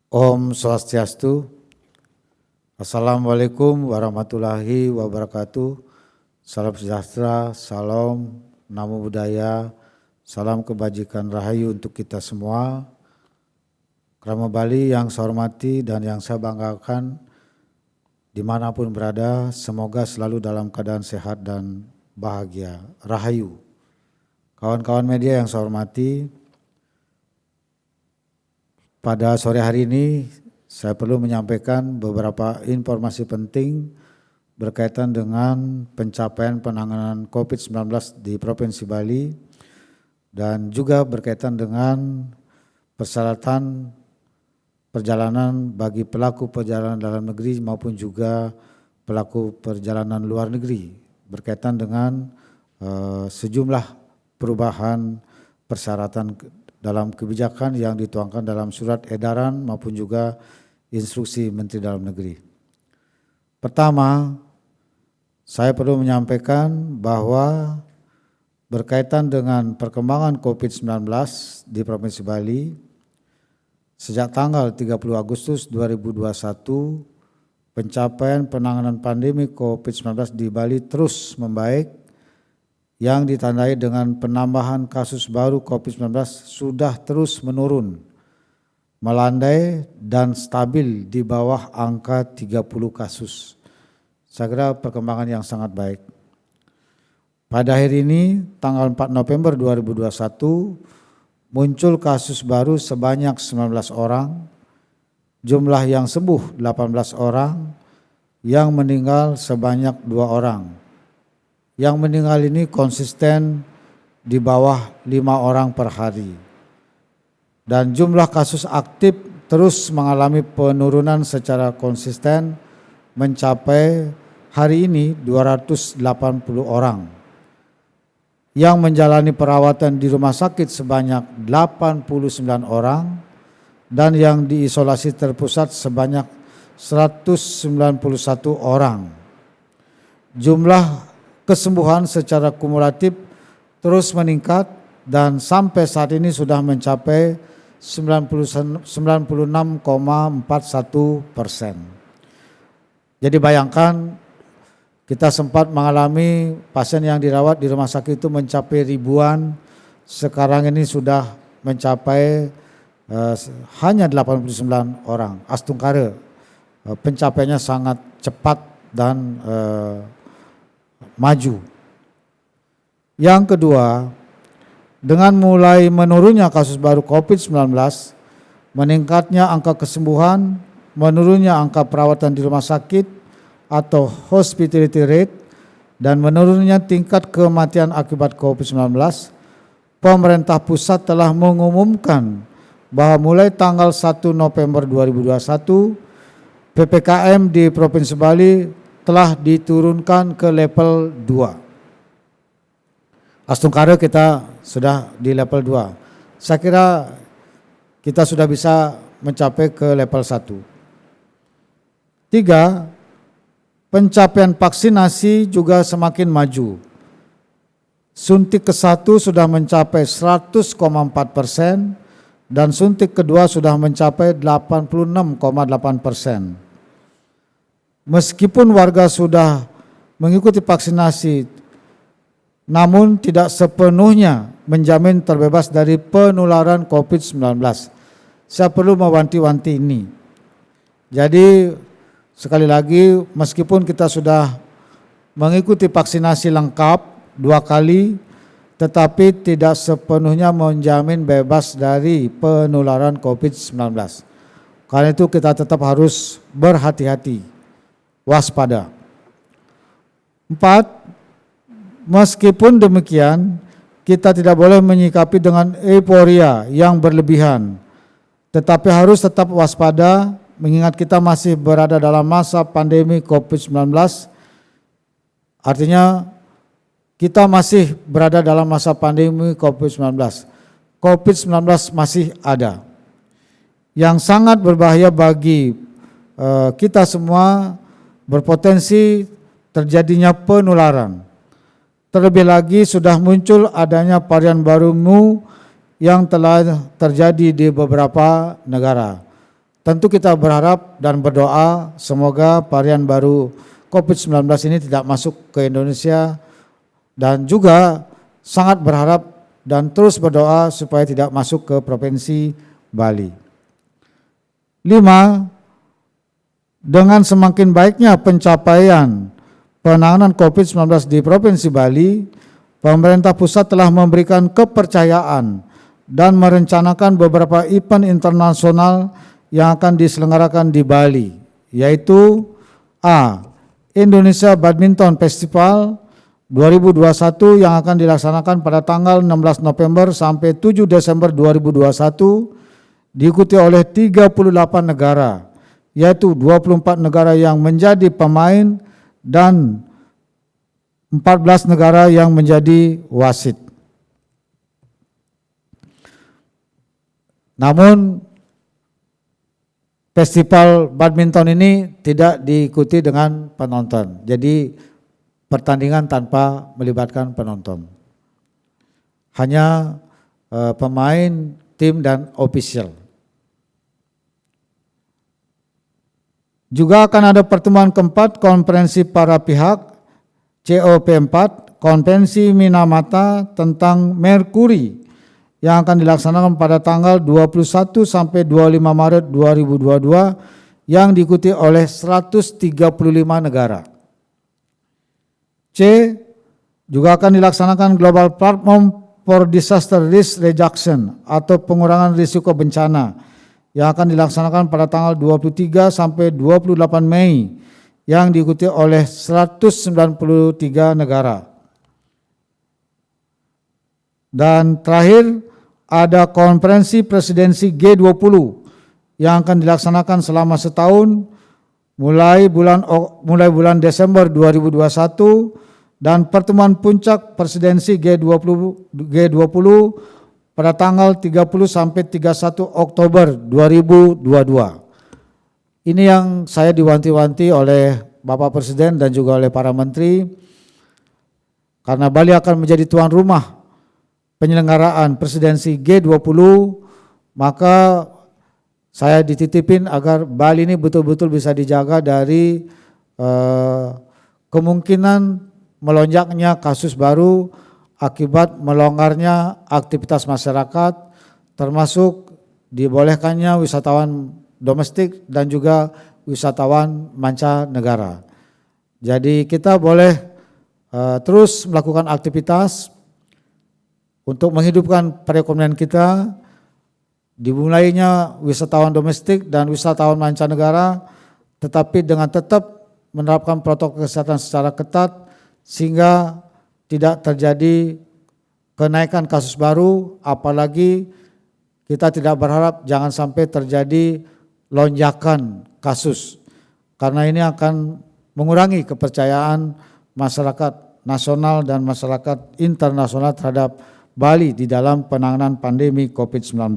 Om Swastiastu. Assalamualaikum warahmatullahi wabarakatuh. Salam sejahtera, salam namo buddhaya, salam kebajikan rahayu untuk kita semua. Krama Bali yang saya hormati dan yang saya banggakan dimanapun berada, semoga selalu dalam keadaan sehat dan bahagia. Rahayu. Kawan-kawan media yang saya hormati, pada sore hari ini saya perlu menyampaikan beberapa informasi penting berkaitan dengan pencapaian penanganan COVID-19 di Provinsi Bali dan juga berkaitan dengan persyaratan perjalanan bagi pelaku perjalanan dalam negeri maupun juga pelaku perjalanan luar negeri berkaitan dengan sejumlah perubahan persyaratan dalam kebijakan yang dituangkan dalam surat edaran maupun juga instruksi Menteri Dalam Negeri. Pertama, saya perlu menyampaikan bahwa berkaitan dengan perkembangan COVID-19 di Provinsi Bali, sejak tanggal 30 Agustus 2021, pencapaian penanganan pandemi COVID-19 di Bali terus membaik, yang ditandai dengan penambahan kasus baru COVID-19 sudah terus menurun, melandai dan stabil di bawah angka 30 kasus. Saya kira perkembangan yang sangat baik. Pada hari ini, tanggal 4 November 2021, muncul kasus baru sebanyak 19 orang, jumlah yang sembuh 18 orang, yang meninggal sebanyak 2 orang. Yang meninggal ini konsisten di bawah 5 orang per hari. Dan jumlah kasus aktif terus mengalami penurunan secara konsisten mencapai hari ini 280 orang. Yang menjalani perawatan di rumah sakit sebanyak 89 orang dan yang diisolasi terpusat sebanyak 191 orang. Jumlah kesembuhan secara kumulatif terus meningkat dan sampai saat ini sudah mencapai 96,41%. Jadi bayangkan kita sempat mengalami pasien yang dirawat di rumah sakit itu mencapai ribuan, sekarang ini sudah mencapai hanya 89 orang. Astungkara, pencapaiannya sangat cepat dan maju. Yang kedua, dengan mulai menurunnya kasus baru COVID-19, meningkatnya angka kesembuhan, menurunnya angka perawatan di rumah sakit atau hospitality rate, dan menurunnya tingkat kematian akibat COVID-19, pemerintah pusat telah mengumumkan bahwa mulai tanggal 1 November 2021, PPKM di Provinsi Bali telah diturunkan ke level 2. Astungkara kita sudah di level 2. Saya kira kita sudah bisa mencapai ke level 1. 3. Pencapaian vaksinasi juga semakin maju. Suntik ke-1 sudah mencapai 100,4% dan suntik kedua sudah mencapai 86,8%. Meskipun warga sudah mengikuti vaksinasi, namun tidak sepenuhnya menjamin terbebas dari penularan COVID-19. Saya perlu mewanti-wanti ini. Jadi sekali lagi, meskipun kita sudah mengikuti vaksinasi lengkap 2 kali, tetapi tidak sepenuhnya menjamin bebas dari penularan COVID-19. Karena itu kita tetap harus berhati-hati, waspada. 4. Meskipun demikian, kita tidak boleh menyikapi dengan euforia yang berlebihan, tetapi harus tetap waspada mengingat kita masih berada dalam masa pandemi COVID-19. Artinya kita masih berada dalam masa pandemi COVID-19. COVID-19 masih ada. Yang sangat berbahaya bagi kita semua, berpotensi terjadinya penularan. Terlebih lagi sudah muncul adanya varian baru Mu yang telah terjadi di beberapa negara. tentu kita berharap dan berdoa semoga varian baru COVID-19 ini tidak masuk ke Indonesia, dan juga sangat berharap dan terus berdoa supaya tidak masuk ke Provinsi Bali. 5. Dengan semakin baiknya pencapaian penanganan COVID-19 di Provinsi Bali, pemerintah pusat telah memberikan kepercayaan dan merencanakan beberapa event internasional yang akan diselenggarakan di Bali, yaitu A. Indonesia Badminton Festival 2021 yang akan dilaksanakan pada tanggal 16 November sampai 7 Desember 2021, diikuti oleh 38 negara, yaitu 24 negara yang menjadi pemain dan 14 negara yang menjadi wasit. Namun festival badminton ini tidak diikuti dengan penonton, jadi pertandingan tanpa melibatkan penonton, hanya pemain, tim, dan official. Juga akan ada pertemuan keempat konferensi para pihak COP4, Konvensi Minamata tentang Merkuri, yang akan dilaksanakan pada tanggal 21 sampai 25 Maret 2022 yang diikuti oleh 135 negara. C. Juga akan dilaksanakan Global Platform for Disaster Risk Reduction atau pengurangan risiko bencana yang akan dilaksanakan pada tanggal 23 sampai 28 Mei yang diikuti oleh 193 negara. Dan terakhir ada konferensi presidensi G20 yang akan dilaksanakan selama setahun mulai bulan Desember 2021, dan pertemuan puncak presidensi G20 pada tanggal 30 sampai 31 Oktober 2022. Ini yang saya diwanti-wanti oleh Bapak Presiden dan juga oleh para menteri, karena Bali akan menjadi tuan rumah penyelenggaraan presidensi G20, maka saya dititipin agar Bali ini betul-betul bisa dijaga dari kemungkinan melonjaknya kasus baru akibat melonggarnya aktivitas masyarakat, termasuk dibolehkannya wisatawan domestik dan juga wisatawan mancanegara. Jadi kita boleh terus melakukan aktivitas untuk menghidupkan perekonomian kita, dimulainya wisatawan domestik dan wisatawan mancanegara, tetapi dengan tetap menerapkan protokol kesehatan secara ketat sehingga tidak terjadi kenaikan kasus baru, apalagi kita tidak berharap jangan sampai terjadi lonjakan kasus, karena ini akan mengurangi kepercayaan masyarakat nasional dan masyarakat internasional terhadap Bali di dalam penanganan pandemi COVID-19.